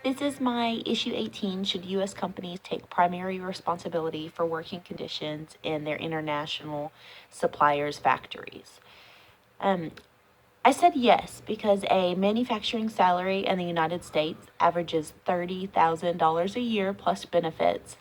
This is my issue 18. Should U.S. companies take primary responsibility for working conditions in their international suppliers' factories? I said yes because a manufacturing salary in the United States averages $30,000 a year plus benefits,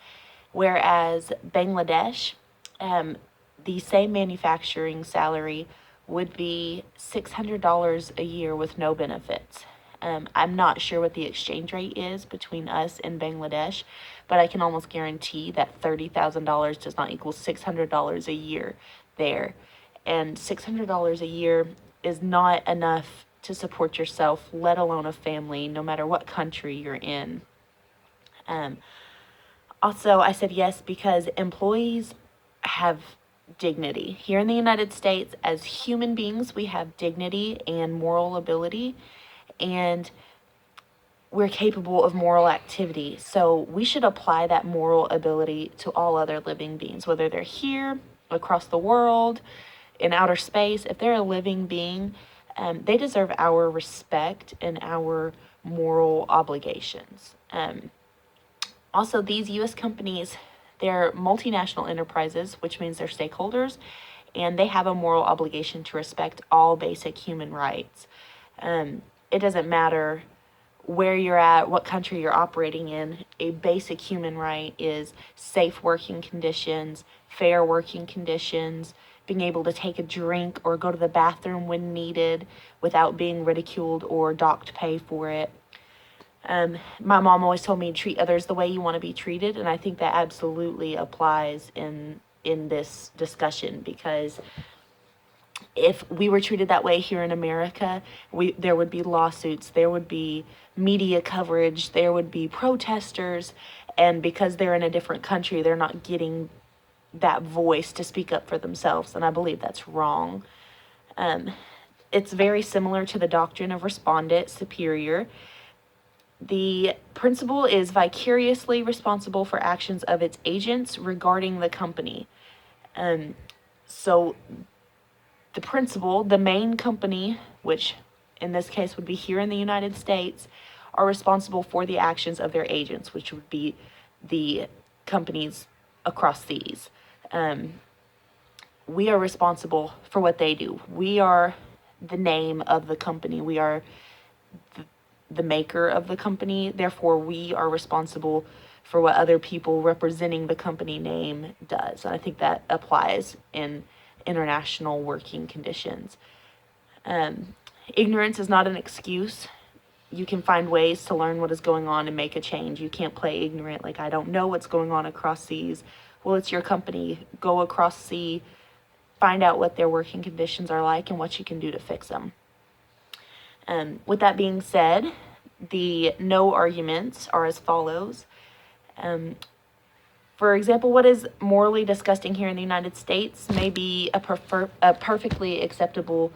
whereas Bangladesh, the same manufacturing salary would be $600 a year with no benefits. I'm not sure what the exchange rate is between us and Bangladesh, but I can almost guarantee that $30,000 does not equal $600 a year there. And $600 a year is not enough to support yourself, let alone a family, no matter what country you're in. Also, I said yes because employees have dignity. Here in the United States, as human beings, we have dignity and moral ability, and we're capable of moral activity. So we should apply that moral ability to all other living beings, whether they're here, across the world, in outer space. If they're a living being, they deserve our respect and our moral obligations. Also, these U.S. companies, they're multinational enterprises, which means they're stakeholders, and they have a moral obligation to respect all basic human rights. It doesn't matter where you're at, what country you're operating in. A basic human right is safe working conditions, fair working conditions, being able to take a drink or go to the bathroom when needed without being ridiculed or docked pay for it. My mom always told me to treat others the way you want to be treated, and I think that absolutely applies in this discussion, because if we were treated that way here in America, there would be lawsuits, there would be media coverage, there would be protesters, and because they're in a different country, they're not getting that voice to speak up for themselves, and I believe that's wrong. It's very similar to the doctrine of respondent superior. The principal is vicariously responsible for actions of its agents regarding the company. So the principal, the main company, which in this case would be here in the United States, are responsible for the actions of their agents, which would be the companies across seas. We are responsible for what they do. We are the name of the company. We are the maker of the company. Therefore, we are responsible for what other people representing the company name does. And I think that applies in international working conditions. Ignorance is not an excuse. You can find ways to learn what is going on and make a change. You can't play ignorant, like I don't know what's going on across seas. Well, it's your company. Go across sea, find out what their working conditions are like and what you can do to fix them. With that being said, the no arguments are as follows. For example, what is morally disgusting here in the United States may be a perfectly acceptable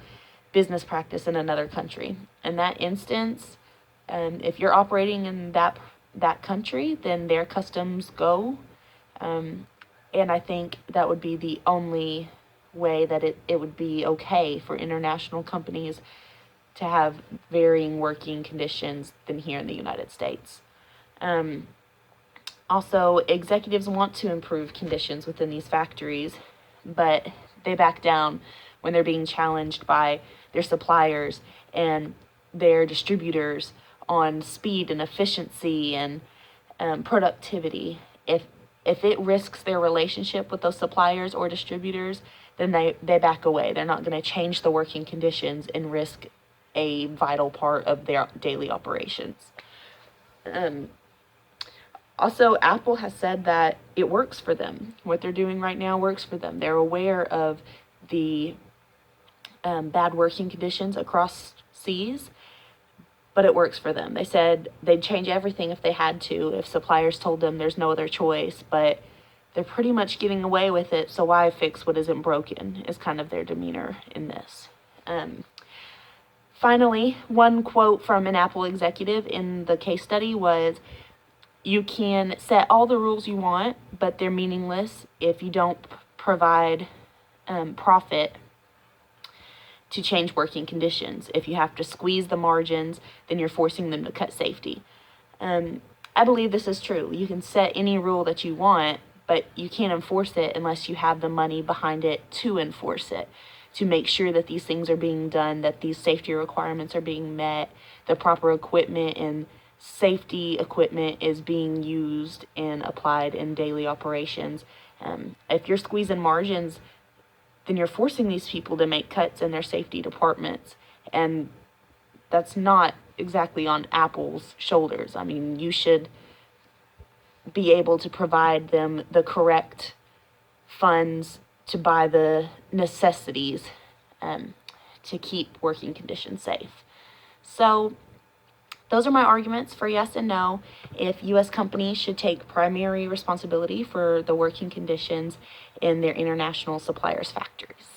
business practice in another country. In that instance, if you're operating in that country, then their customs go. And I think that would be the only way that it would be okay for international companies to have varying working conditions than here in the United States. Also, executives want to improve conditions within these factories, but they back down when they're being challenged by their suppliers and their distributors on speed and efficiency and productivity. If it risks their relationship with those suppliers or distributors, then they back away. They're not going to change the working conditions and risk a vital part of their daily operations. Also, Apple has said that it works for them. What they're doing right now works for them. They're aware of the bad working conditions across seas, but it works for them. They said they'd change everything if they had to, if suppliers told them there's no other choice, but they're pretty much getting away with it, so why fix what isn't broken, is kind of their demeanor in this. Finally, one quote from an Apple executive in the case study was, "You can set all the rules you want, but they're meaningless if you don't provide profit to change working conditions. If you have to squeeze the margins, then you're forcing them to cut safety." I believe this is true. You can set any rule that you want, but you can't enforce it unless you have the money behind it to enforce it, to make sure that these things are being done, that these safety requirements are being met, the proper equipment and safety equipment is being used and applied in daily operations. If you're squeezing margins, then you're forcing these people to make cuts in their safety departments. And that's not exactly on Apple's shoulders. I mean, you should be able to provide them the correct funds to buy the necessities to keep working conditions safe. So those are my arguments for yes and no. If U.S. companies should take primary responsibility for the working conditions in their international suppliers' factories.